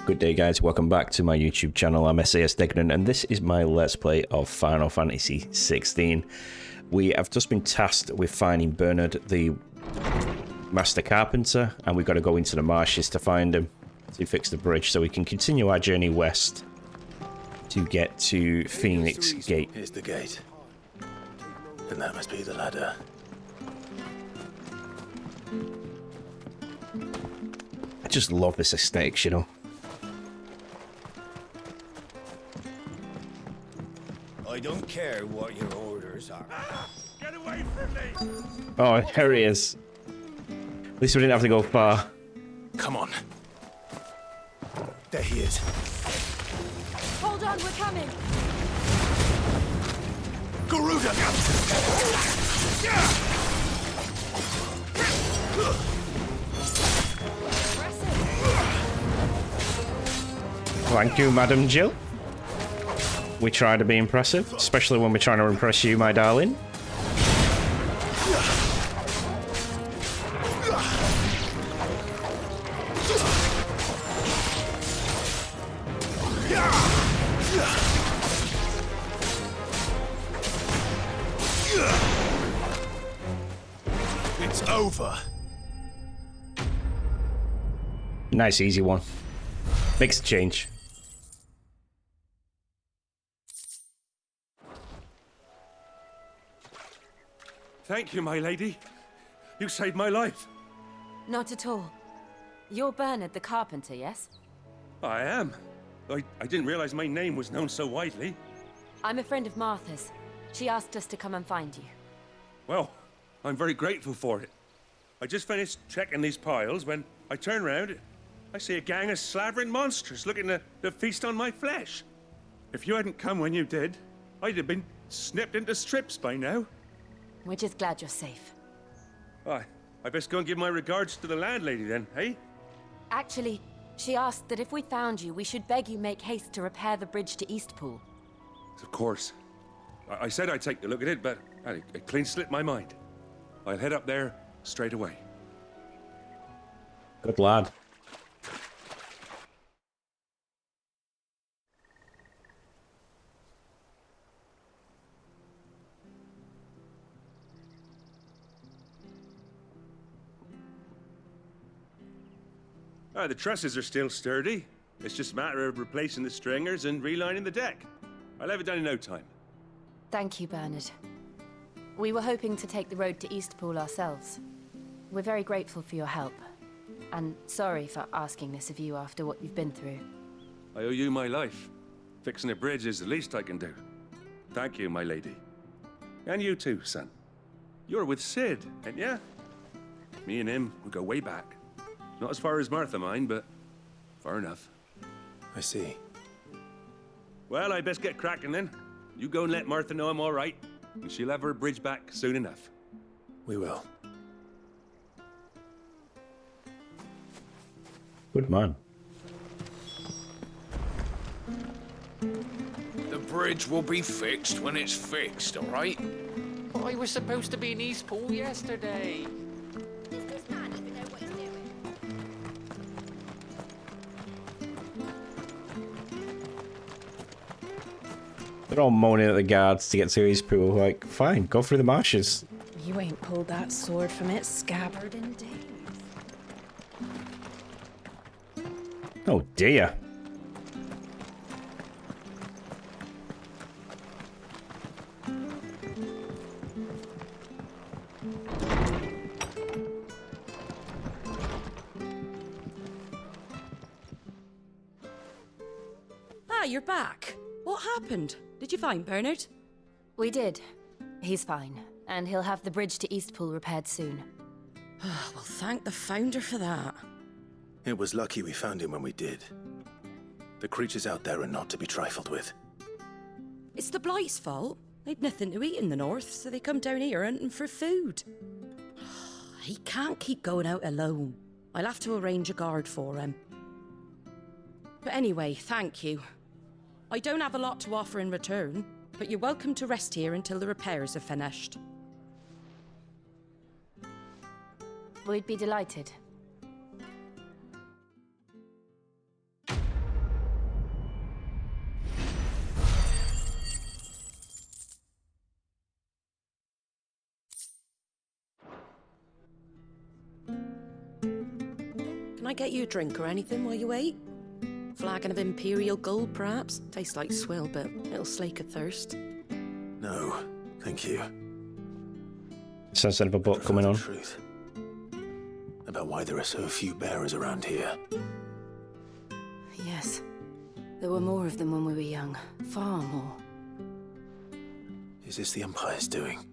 Good day guys, welcome back to my YouTube channel. I'm SAS Degnant and this is my Let's Play of Final Fantasy XVI. We have just been tasked with finding Bernard, the Master Carpenter, and we've got to go into the marshes to find him, to fix the bridge, so we can continue our journey west to get to Phoenix Gate. Here's the gate. And that must be the ladder. I just love this aesthetic, you know. I don't care what your orders are. Get away from me! Oh, there he is. At least we didn't have to go far. Come on. There he is. Hold on, we're coming. Garuda! Thank you, Madam Jill. We try to be impressive, especially when we're trying to impress you, my darling. It's over. Nice, easy one. Makes a change. Thank you, my lady. You saved my life. Not at all. You're Bernard the Carpenter, yes? I am. I didn't realize my name was known so widely. I'm a friend of Martha's. She asked us to come and find you. Well, I'm very grateful for it. I just finished checking these piles when I turn around. I see a gang of slavering monsters looking to feast on my flesh. If you hadn't come when you did, I'd have been snipped into strips by now. We're just glad you're safe. I best go and give my regards to the landlady then, eh? Actually, she asked that if we found you, we should beg you make haste to repair the bridge to Eastpool. Of course. I said I'd take a look at it, but it clean slipped my mind. I'll head up there straight away. Good lad. The trusses are still sturdy. It's just a matter of replacing the stringers and relining the deck. I'll have it done in no time. Thank you, Bernard. We were hoping to take the road to Eastpool ourselves. We're very grateful for your help. And sorry for asking this of you after what you've been through. I owe you my life. Fixing a bridge is the least I can do. Thank you, my lady. And you too, son. You're with Sid, ain't ya? Me and him, we go way back. Not as far as Martha, mind, but far enough. I see. Well, I best get cracking then. You go and let Martha know I'm all right, and she'll have her bridge back soon enough. We will. Good man. The bridge will be fixed when it's fixed, all right? But I was supposed to be in Eastpool yesterday. Does this man even know what he's doing? They're all moaning at the guards to get to his pool. Like, fine, go through the marshes. You ain't pulled that sword from its scabbard in days. Oh dear. Ah, you're back. What happened? Did you find Bernard? We did. He's fine, and he'll have the bridge to Eastpool repaired soon. Well, thank the Founder for that. It was lucky we found him when we did. The creatures out there are not to be trifled with. It's the Blight's fault. They'd nothing to eat in the north, so they come down here hunting for food. He can't keep going out alone. I'll have to arrange a guard for him. But anyway, thank you. I don't have a lot to offer in return, but you're welcome to rest here until the repairs are finished. We'd be delighted. I get you a drink or anything while you wait? Flagon of Imperial Gold, perhaps? Tastes like swill, but it'll slake a thirst. No, thank you. Sense of a book coming on. Truth about why there are so few bearers around here. Yes. There were more of them when we were young. Far more. Is this the Empire's doing?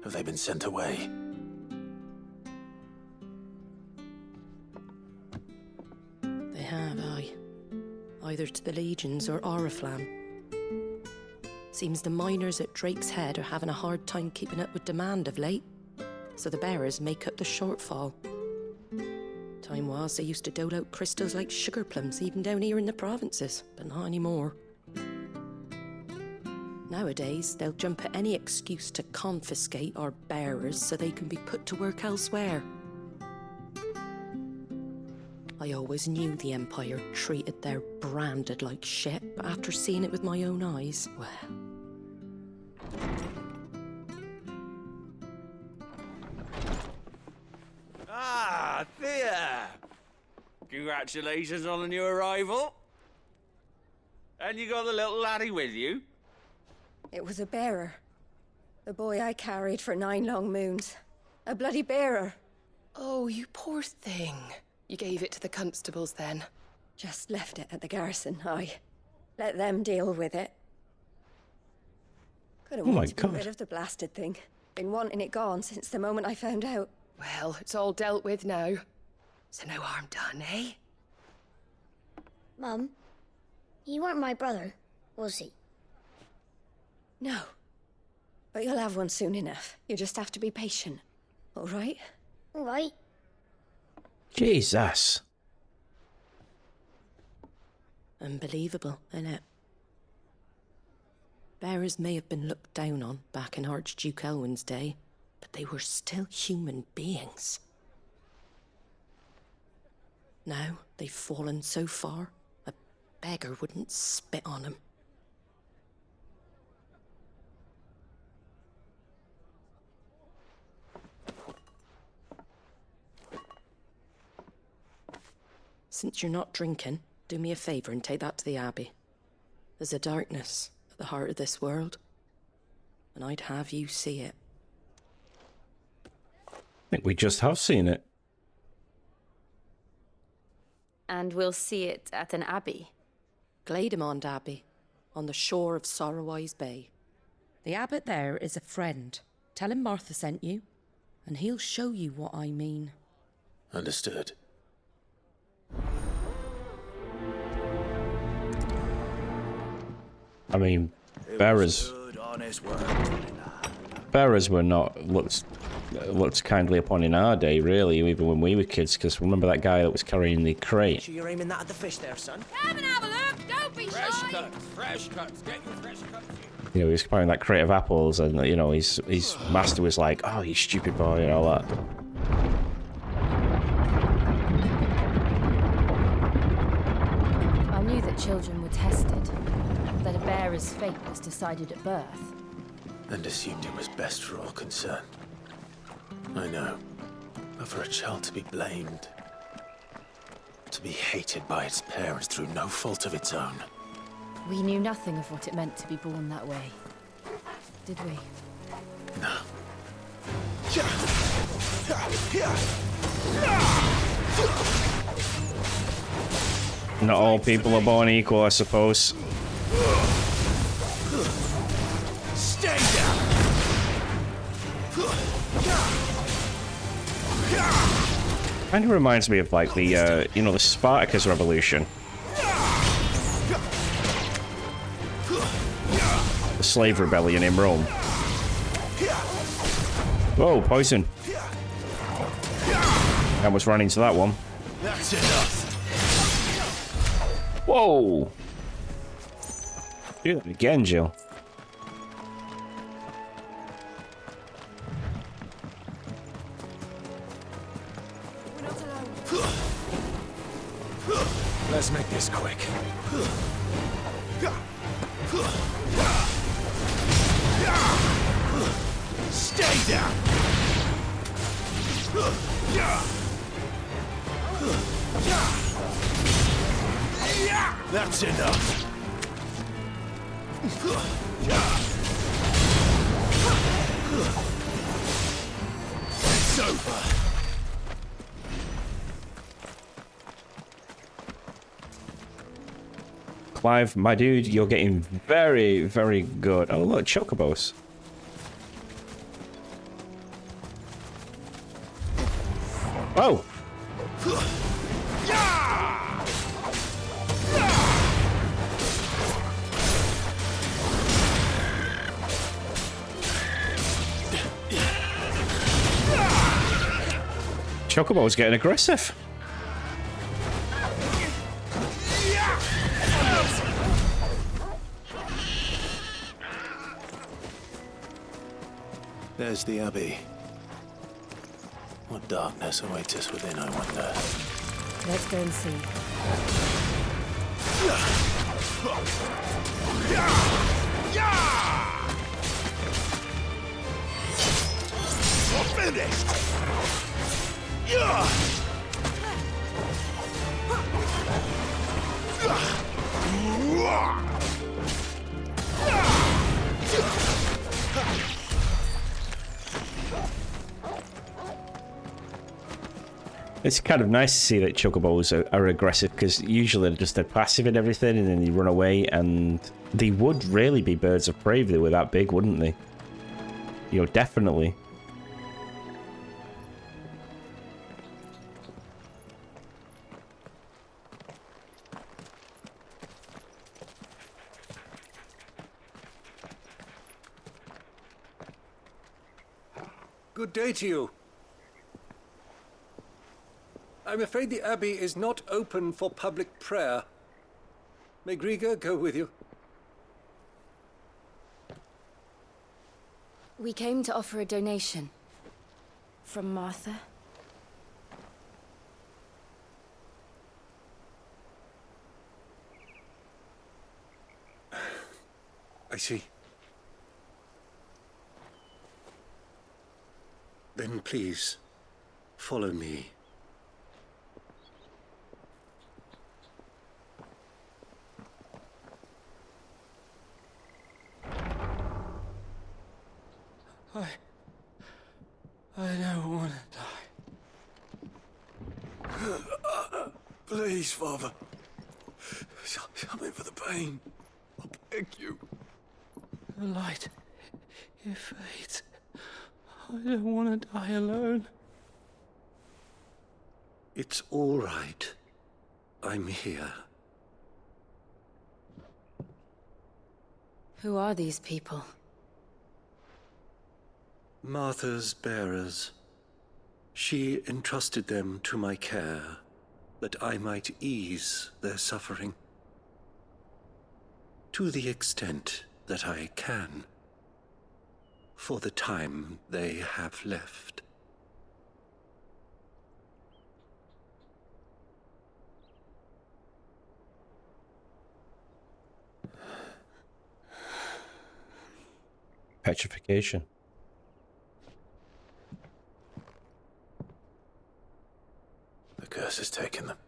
Have they been sent away? They have, aye. Either to the Legions or Oriflamme. Seems the miners at Drake's Head are having a hard time keeping up with demand of late, so the bearers make up the shortfall. Time was they used to dole out crystals like sugar plums even down here in the provinces, but not anymore. Nowadays, they'll jump at any excuse to confiscate our bearers so they can be put to work elsewhere. I always knew the Empire treated their branded like shit, but after seeing it with my own eyes, well... Ah, Thea! Congratulations on the new arrival. And you got the little laddie with you? It was a bearer. The boy I carried for 9 long moons. A bloody bearer. Oh, you poor thing. You gave it to the constables then? Just left it at the garrison, aye. Let them deal with it. Couldn't wait to be rid of the blasted thing. Been wanting it gone since the moment I found out. Well, it's all dealt with now. So no harm done, eh? Mum, he weren't my brother, was he? No. But you'll have one soon enough. You just have to be patient. All right? All right. Jesus. Unbelievable, innit? Bearers may have been looked down on back in Archduke Elwin's day, but they were still human beings. Now they've fallen so far, a beggar wouldn't spit on them. Since you're not drinking, do me a favour and take that to the Abbey. There's a darkness at the heart of this world, and I'd have you see it. I think we just have seen it. And we'll see it at an abbey. Glademond Abbey, on the shore of Sorrowwise Bay. The abbot there is a friend. Tell him Martha sent you, and he'll show you what I mean. Understood. I mean, bearers were not looked kindly upon in our day, really, even when we were kids. Because remember that guy that was carrying the crate? Sure you're aiming that at the fish there, son? Come and have a look! Don't be shy! Fresh cuts, get your fresh cuts. You know, he was carrying that crate of apples, and you know, his master was like, "Oh, you stupid boy," and all that. I knew that children were tested, that a bearer's fate was decided at birth. And assumed it was best for all concerned. I know. But for a child to be blamed, to be hated by its parents through no fault of its own. We knew nothing of what it meant to be born that way, did we? No. Not all people are born equal, I suppose. Stay down! Kind of reminds me of like the, you know, the Spartacus Revolution. The slave rebellion in Rome. Whoa, poison. I almost ran into that one. That's enough. Whoa! Do that again, Jill. Let's make this quick. Stay down! That's enough. It's over. Clive, my dude, you're getting very, very good. Oh, look, chocobos. Oh! Chocobo's getting aggressive. There's the Abbey. What darkness awaits us within, I wonder. Let's go and see. You're finished. It's kind of nice to see that chocobos are aggressive, because usually they're just passive and everything, and then they run away, and they would really be birds of prey if they were that big, wouldn't they? You know, definitely. Good day to you. I'm afraid the Abbey is not open for public prayer. May Griga go with you? We came to offer a donation. From Martha. I see. Then please, follow me. I don't want to die. Please, Father. Something for the pain. I beg you. The light, it fades. I don't want to die alone. It's all right. I'm here. Who are these people? Martha's bearers. She entrusted them to my care, that I might ease their suffering. To the extent that I can, for the time they have left. Petrification. The curse has taken them.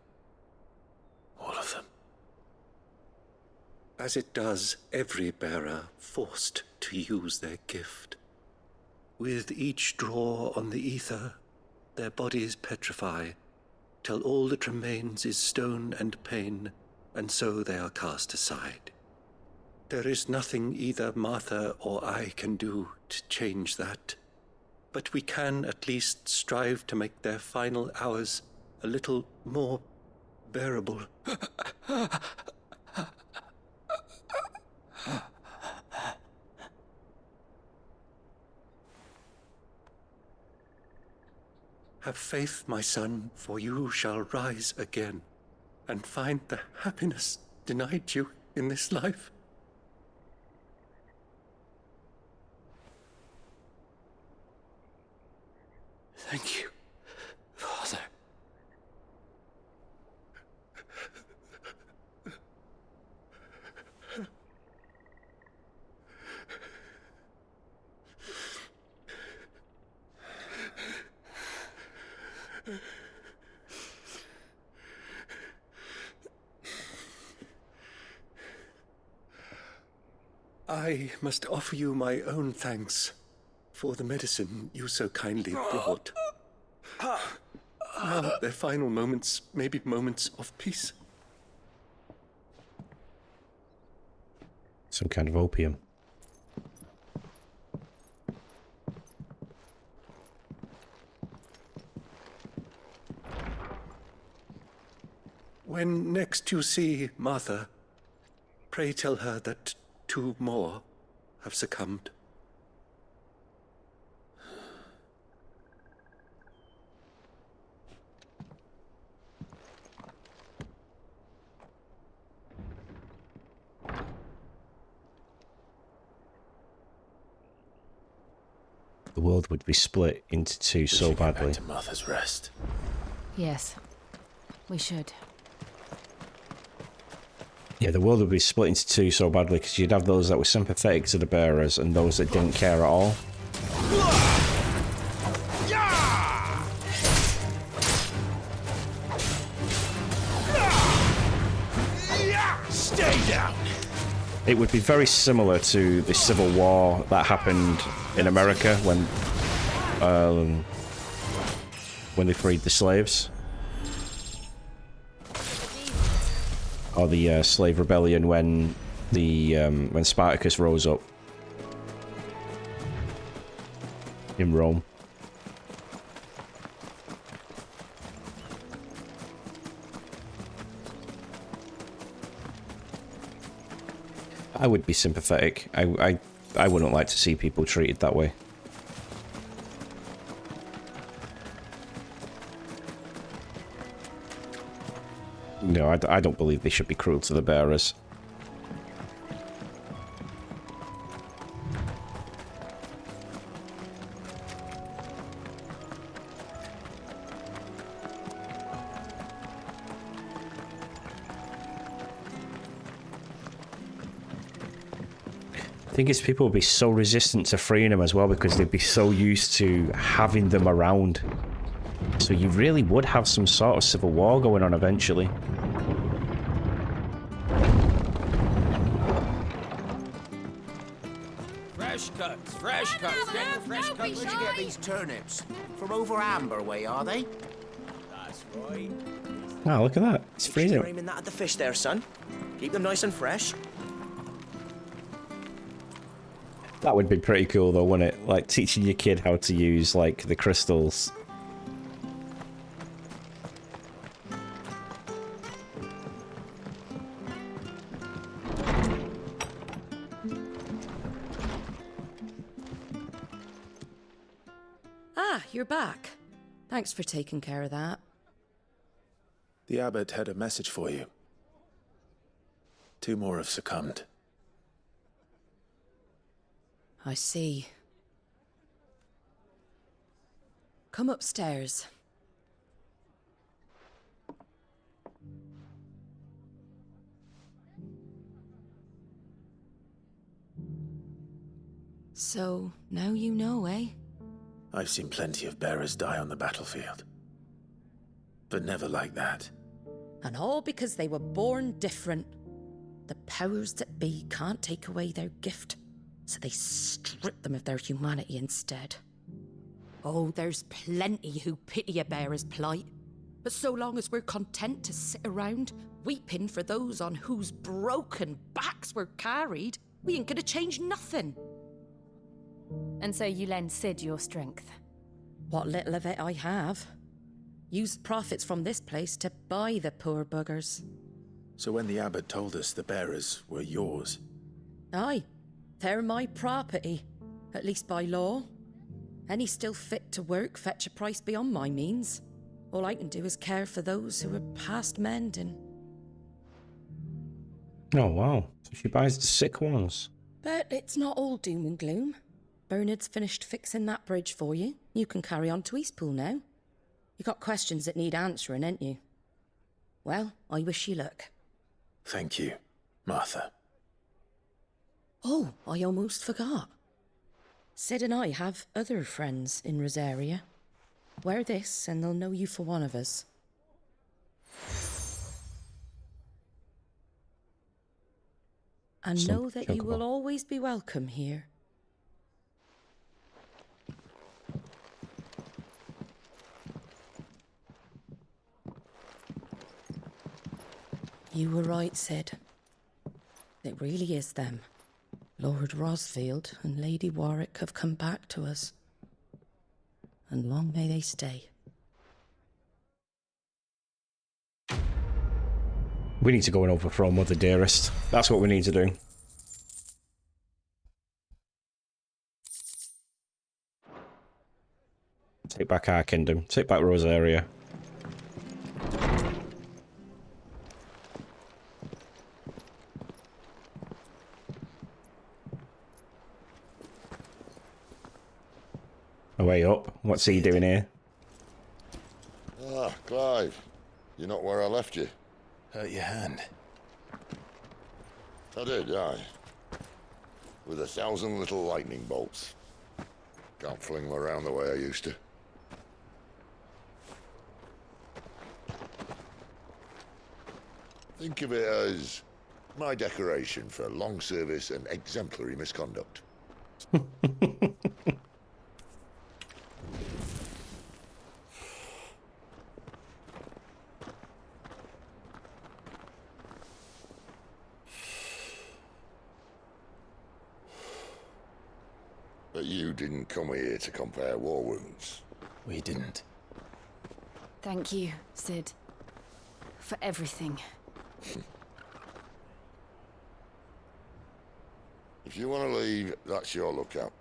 All of them. As it does every bearer forced to use their gift. With each draw on the ether, their bodies petrify, till all that remains is stone and pain, and so they are cast aside. There is nothing either Martha or I can do to change that, but we can at least strive to make their final hours a little more bearable. Have faith, my son, for you shall rise again and find the happiness denied you in this life. Thank you, Father. I must offer you my own thanks for the medicine you so kindly brought. Now, their final moments may be moments of peace. Some kind of opium. When next you see Martha, pray tell her that 2 more have succumbed. The world would be split into 2 so badly. Back to Martha's Rest. Yes, we should. Yeah, the world would be split into 2 so badly because you'd have those that were sympathetic to the bearers and those that didn't care at all. Stay down! It would be very similar to the Civil War that happened in America when they freed the slaves. Or the slave rebellion when Spartacus rose up in Rome. I would be sympathetic. I wouldn't like to see people treated that way. No, I don't believe they should be cruel to the bearers. I think it's people would be so resistant to freeing them as well because they'd be so used to having them around. So you really would have some sort of civil war going on eventually. Fresh cuts, get your fresh cuts. Where'd you get these turnips? From over Amber way, are they? That's right. Oh, look at that. It's freezing. Aiming that at the fish there, son. Keep them nice and fresh. That would be pretty cool though, wouldn't it? Like teaching your kid how to use like the crystals. Ah, you're back. Thanks for taking care of that. The abbot had a message for you. 2 more have succumbed. I see. Come upstairs. So, now you know, eh? I've seen plenty of bearers die on the battlefield. But never like that. And all because they were born different. The powers that be can't take away their gift, so they strip them of their humanity instead. Oh, there's plenty who pity a bearer's plight. But so long as we're content to sit around, weeping for those on whose broken backs we're carried, we ain't gonna change nothing. And so you lend Sid your strength? What little of it I have. Use profits from this place to buy the poor buggers. So when the abbot told us the bearers were yours... Aye, they're my property, at least by law. Any still fit to work fetch a price beyond my means. All I can do is care for those who are past mending. Oh wow, so she buys the sick ones. But it's not all doom and gloom. Bernard's finished fixing that bridge for you. You can carry on to Eastpool now. You got questions that need answering, ain't you? Well, I wish you luck. Thank you, Martha. Oh, I almost forgot. Sid and I have other friends in Rosaria. Wear this and they'll know you for one of us. And know that you will always be welcome here. You were right, Sid. It really is them. Lord Rosfield and Lady Warwick have come back to us. And long may they stay. We need to go and overthrow Mother Dearest. That's what we need to do. Take back our kingdom. Take back Rosaria. Away up. What's he doing here? Ah, Clive. You're not where I left you. Hurt your hand. I did, aye. With 1,000 little lightning bolts. Can't fling them around the way I used to. Think of it as my decoration for long service and exemplary misconduct. But you didn't come here to compare war wounds. We didn't. Thank you, Sid. For everything. If you want to leave, that's your lookout.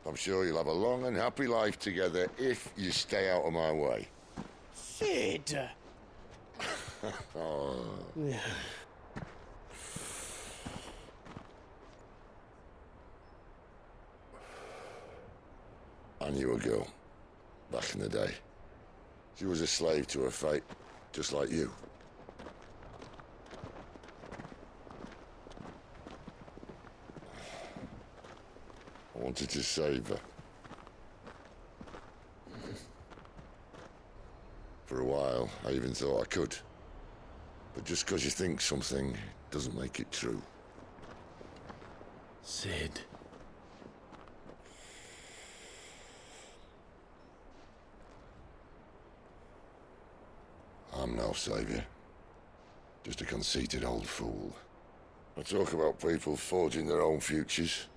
I'm sure you'll have a long and happy life together if you stay out of my way. Sid! Oh. I knew a girl, back in the day. She was a slave to her fate, just like you. I wanted to save her. For a while, I even thought I could. But just because you think something doesn't make it true. Sid. I'm no savior. Just a conceited old fool. I talk about people forging their own futures.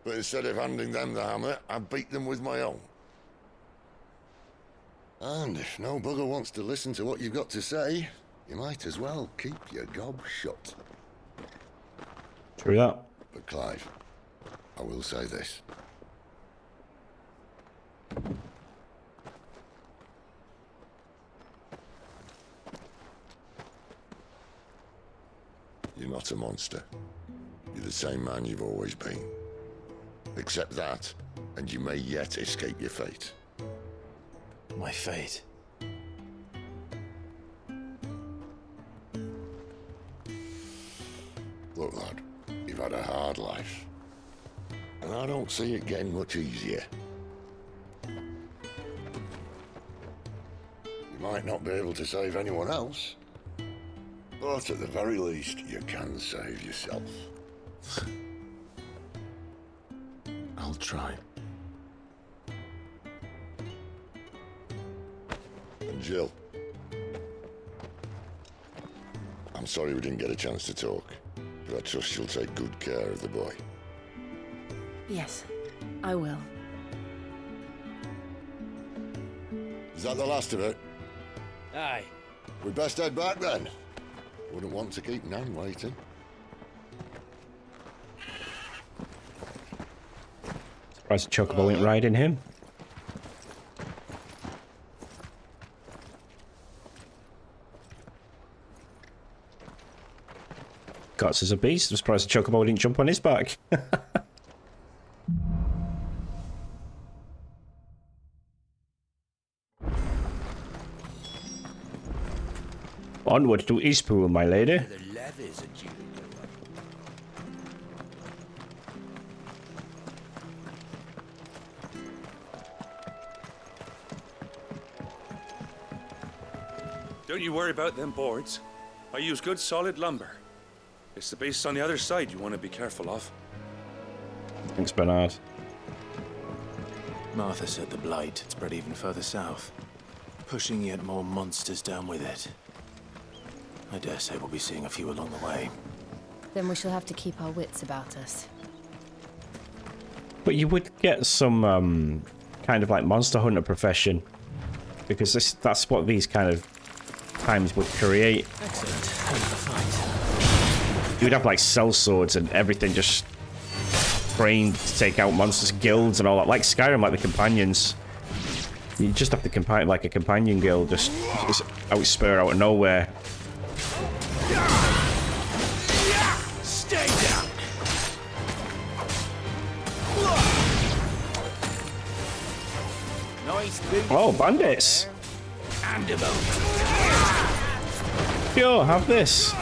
But instead of handing them the hammer, I beat them with my own. And if no bugger wants to listen to what you've got to say, you might as well keep your gob shut. True that. But Clive, I will say this. You're not a monster. You're the same man you've always been. Accept that, and you may yet escape your fate. My fate? Look, lad, you've had a hard life. And I don't see it getting much easier. You might not be able to save anyone else, but at the very least, you can save yourself. I'll try. And Jill, I'm sorry we didn't get a chance to talk, but I trust she'll take good care of the boy. Yes, I will. Is that the last of it? Aye. We'd best head back then. Wouldn't want to keep Nan waiting. Surprised the Chocobo ain't riding him. Guts is a beast. I'm surprised the Chocobo didn't jump on his back. Onward to Eastpool, my lady. The levies are due to go up. Don't you worry about them boards. I use good solid lumber. It's the beasts on the other side you want to be careful of. Thanks, Bernard. Martha said the blight had spread even further south, pushing yet more monsters down with it. I dare say we'll be seeing a few along the way. Then we shall have to keep our wits about us. But you would get some kind of like monster hunter profession, because that's what these kind of times would create. Excellent. Fight. You would have like sellswords and everything just trained to take out monsters, guilds and all that. Like Skyrim, like the companions. You just have to like a companion guild, just outspur out of nowhere. Stay down. Nice big. Oh, bandits! And Yo, have this.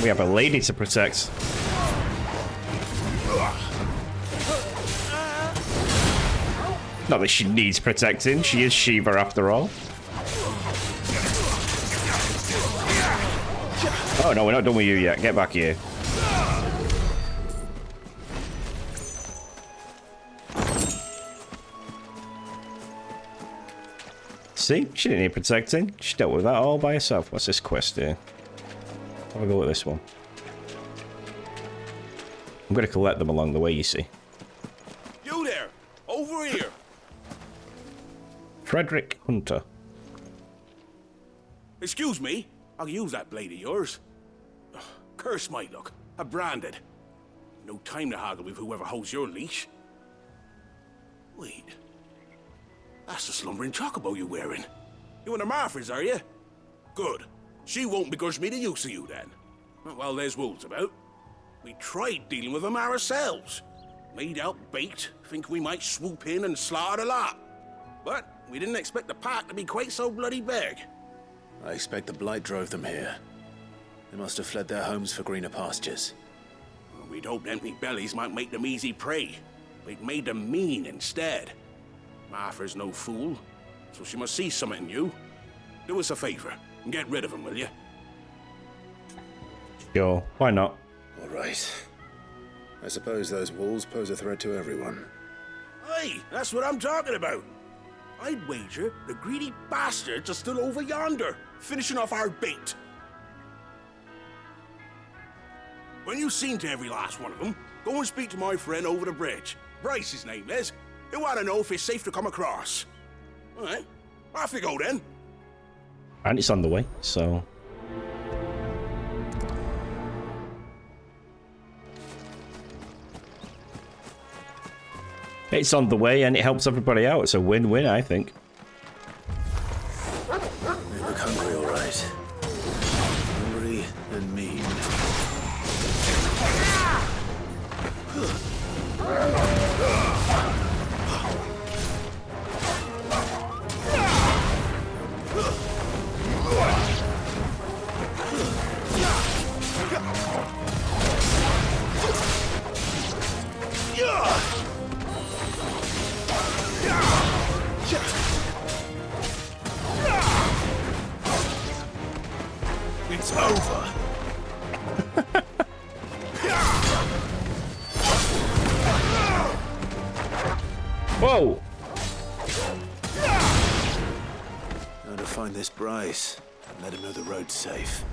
We have a lady to protect. Not that she needs protecting, she is Shiva after all. Oh no, we're not done with you yet. Get back here. See? She didn't need protecting. She dealt with that all by herself. What's this quest here? Have a go at this one. I'm going to collect them along the way, you see. You there! Over here! Frederick Hunter. Excuse me? I'll use that blade of yours. Ugh, curse my luck. I'm branded. No time to haggle with whoever holds your leash. Wait. That's the slumbering chocobo you're wearing. You and the Marfors, are you? Good. She won't begrudge me the use of you, then. Well, there's wolves about. We tried dealing with them ourselves. Made out bait, think we might swoop in and slaughter the lot. But we didn't expect the pack to be quite so bloody big. I expect the blight drove them here. They must have fled their homes for greener pastures. Well, we'd hoped empty bellies might make them easy prey. We'd made them mean instead. Martha's no fool, so she must see something in you. Do us a favor and get rid of them, will you? Sure, why not? All right. I suppose those wolves pose a threat to everyone. Hey, that's what I'm talking about. I'd wager the greedy bastards are still over yonder, finishing off our bait. When you've seen to every last one of them, go and speak to my friend over the bridge. Bryce, his name is. He'll want to know if it's safe to come across. All right, off you go then. And it's on the way, so... It's on the way and it helps everybody out. It's a win-win, I think. They look hungry, all right. Hungry and mean. It's over. Whoa! Now to find this Bryce and let him know the road's safe.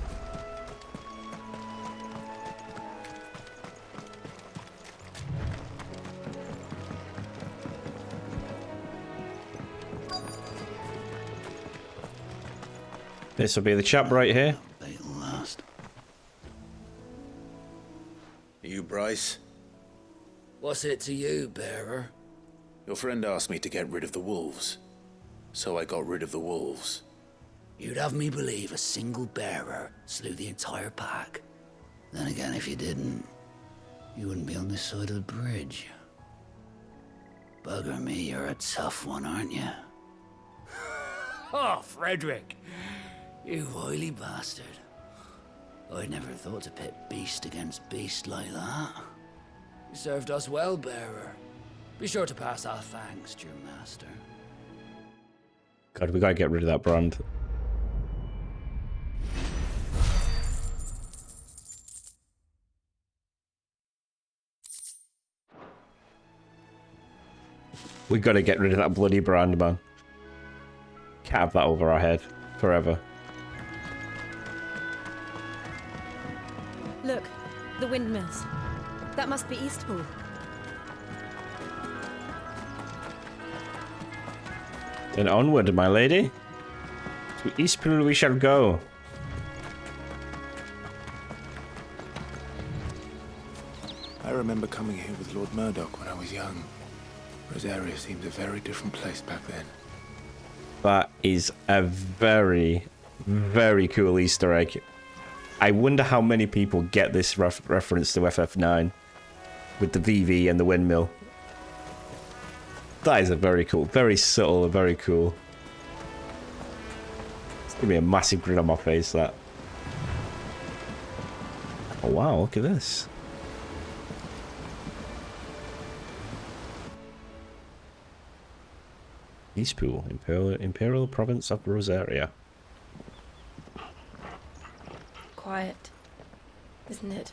This will be the chap right here. You, Bryce? What's it to you, bearer? Your friend asked me to get rid of the wolves. So I got rid of the wolves. You'd have me believe a single bearer slew the entire pack. Then again, if you didn't, you wouldn't be on this side of the bridge. Bugger me, you're a tough one, aren't you? Oh, Frederick! You wily bastard. I'd never thought to pit beast against beast like that. You served us well, bearer. Be sure to pass our thanks to your master. God, we gotta get rid of that brand. We gotta get rid of that bloody brand, man. Can't have that over our head forever. Look, the windmills. That must be Eastpool. Then onward, my lady. To Eastpool we shall go. I remember coming here with Lord Murdoch when I was young. Rosaria seemed a very different place back then. That is a very, very cool Easter egg. I wonder how many people get this reference to FF9 with the VV and the windmill. That is a very cool, very subtle, and very cool. It's gonna be a massive grin on my face, that. Oh wow, look at this. Eastpool, Imperial Province of Rosaria. Quiet, isn't it?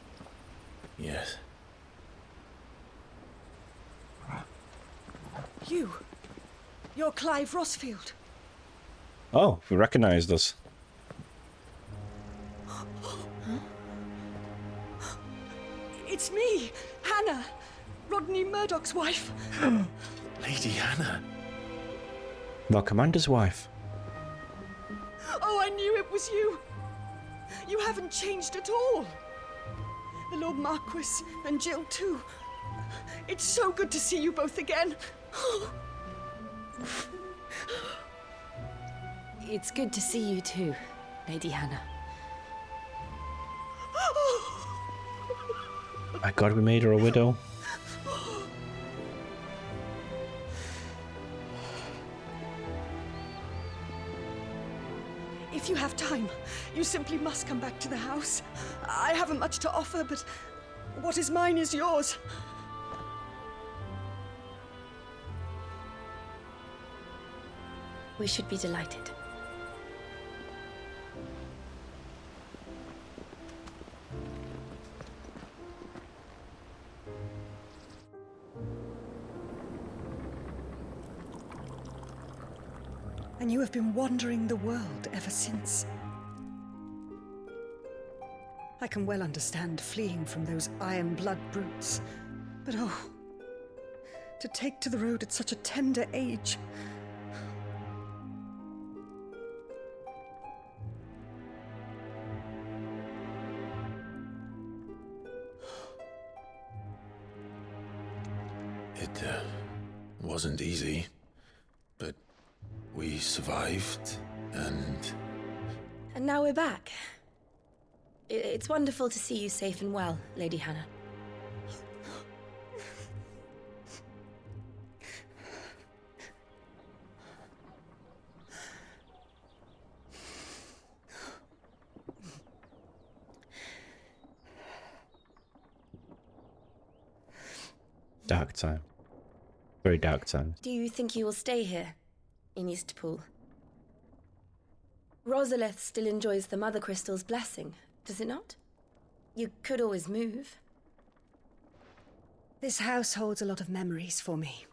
Yes. You're Clive Rossfield. Oh, he recognised us. It's me, Hanna, Rodney Murdoch's wife. Lady Hanna. The Commander's wife. Oh, I knew it was you. You haven't changed at all. The Lord Marquis and Jill too. It's so good to see you both again. It's good to see you too, Lady Hanna. My God, we made her a widow. If you have time, you simply must come back to the house. I haven't much to offer, but what is mine is yours. We should be delighted. And you have been wandering the world ever since. I can well understand fleeing from those iron blood brutes, but oh, to take to the road at such a tender age. It wasn't easy, but we survived, and now we're back. It's wonderful to see you safe and well, Lady Hanna. Dark time. Very dark time. Do you think you will stay here, in Eastpool? Rosalith still enjoys the Mother Crystal's blessing, does it not? You could always move. This house holds a lot of memories for me.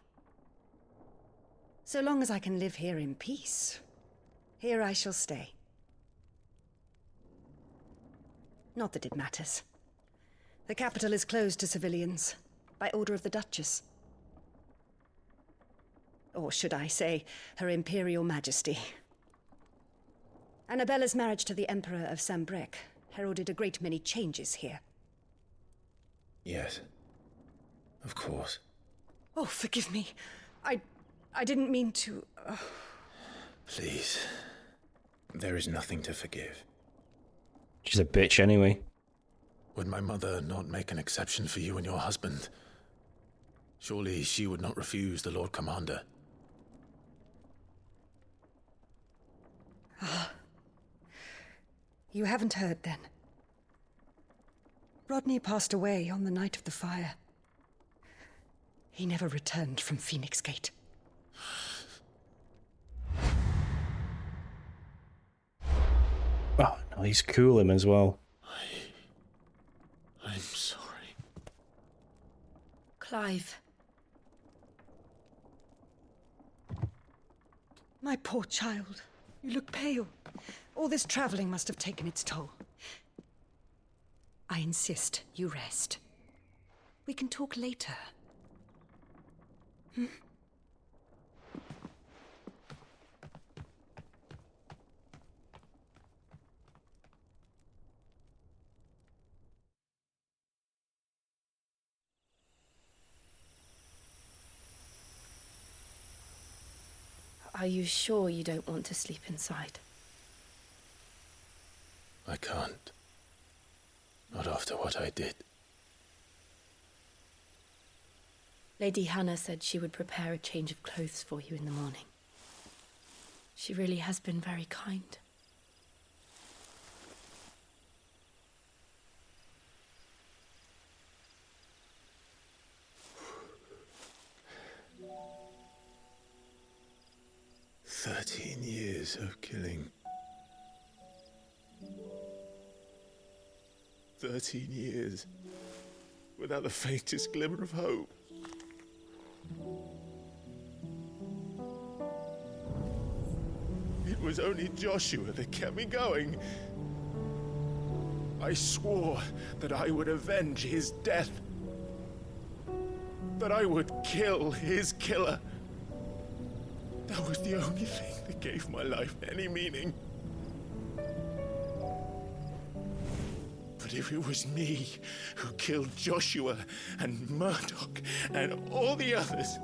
So long as I can live here in peace, here I shall stay. Not that it matters. The capital is closed to civilians, by order of the Duchess. Or should I say, Her Imperial Majesty. Annabella's marriage to the Emperor of Sambrec heralded a great many changes here. yes, of course. Oh, forgive me. I didn't mean to... Please, there is nothing to forgive. She's a bitch anyway. Would my mother not make an exception for you and your husband? Surely she would not refuse the Lord Commander. You haven't heard, then. Rodney passed away on the night of the fire. He never returned from Phoenix Gate. Oh, no, he's cooling as well. I'm sorry. Clive. My poor child. You look pale. All this traveling must have taken its toll. I insist you rest. We can talk later. Hmm? Are you sure you don't want to sleep inside? I can't. Not after what I did. Lady Hanna said she would prepare a change of clothes for you in the morning. She really has been very kind. Years of killing. 13 years without the faintest glimmer of hope. It was only Joshua that kept me going. I swore that I would avenge his death. That I would kill his killer. That was the only thing that gave my life any meaning. But if it was me who killed Joshua and Murdoch and all the others,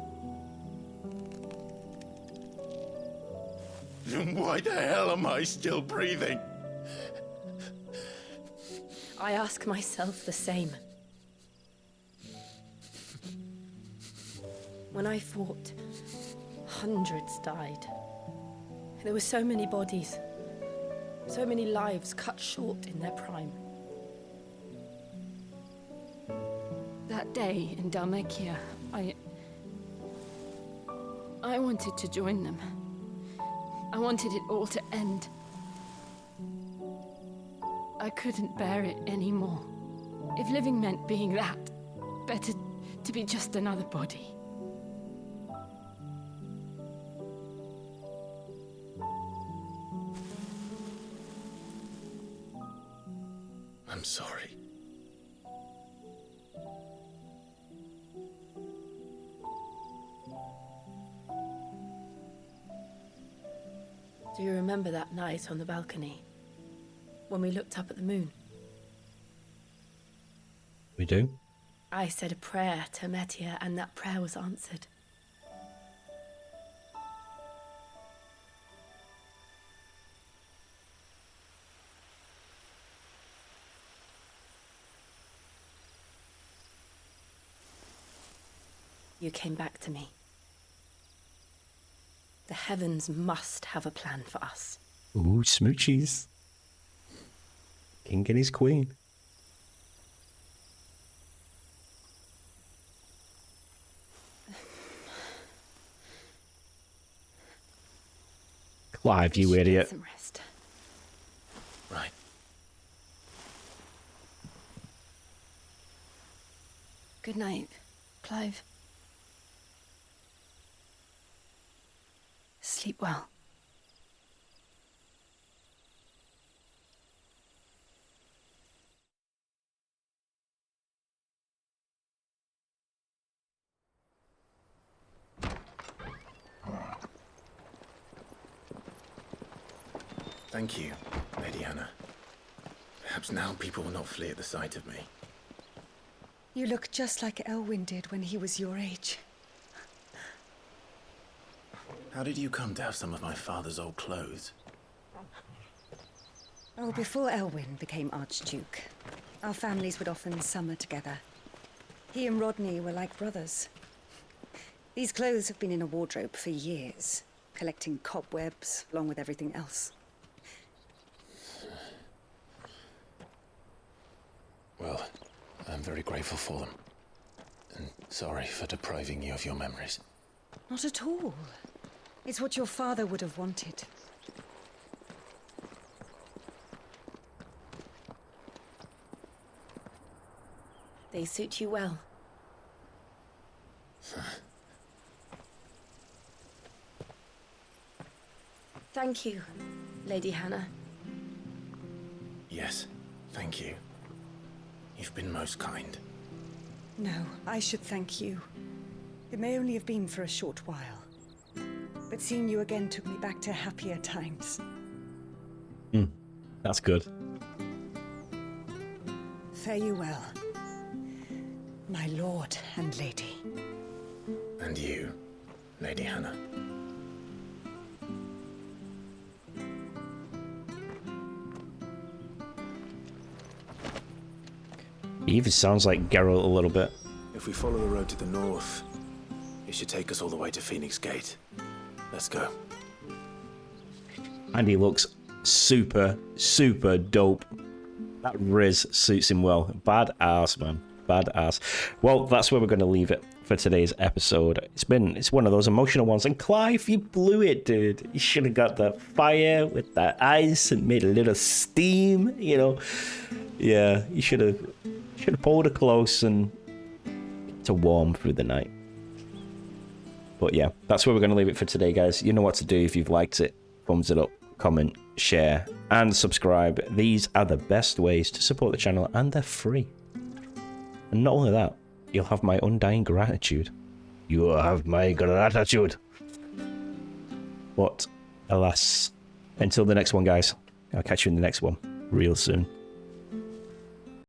then why the hell am I still breathing? I ask myself the same. When I fought, hundreds died. There were so many bodies, so many lives cut short in their prime. That day in Dalmekia, I wanted to join them. I wanted it all to end. I couldn't bear it anymore. If living meant being that, better to be just another body. I'm sorry. Do you remember that night on the balcony? When we looked up at the moon? We do? I said a prayer to Metia, and that prayer was answered. You came back to me. The heavens must have a plan for us. Ooh, smoochies. King and his queen. Clive, you idiot. Get some rest. Right. Good night, Clive. Sleep well. Thank you, Lady Hanna. Perhaps now people will not flee at the sight of me. You look just like Elwyn did when he was your age. How did you come to have some of my father's old clothes? Oh, before Elwyn became Archduke, our families would often summer together. He and Rodney were like brothers. These clothes have been in a wardrobe for years, collecting cobwebs along with everything else. Well, I'm very grateful for them. And sorry for depriving you of your memories. Not at all. It's what your father would have wanted. They suit you well. Thank you, Lady Hanna. Yes, thank you. You've been most kind. No, I should thank you. It may only have been for a short while, but seeing you again took me back to happier times. That's good. Fare you well, my lord and lady. And you, Lady Hanna. He even sounds like Geralt a little bit. If we follow the road to the north, it should take us all the way to Phoenix Gate. Let's go. And he looks super, super dope. That Riz suits him well. Badass, man. Badass. Well, that's where we're going to leave it for today's episode. It's one of those emotional ones. And Clive, you blew it, dude. You should have got the fire with the ice and made a little steam, you know. Yeah, you should have pulled it close and to warm through the night. But yeah, that's where we're going to leave it for today, guys. You know what to do if you've liked it. Thumbs it up, comment, share, and subscribe. These are the best ways to support the channel, and they're free. And not only that, you'll have my undying gratitude. You will have my gratitude. But alas, until the next one, guys, I'll catch you in the next one real soon.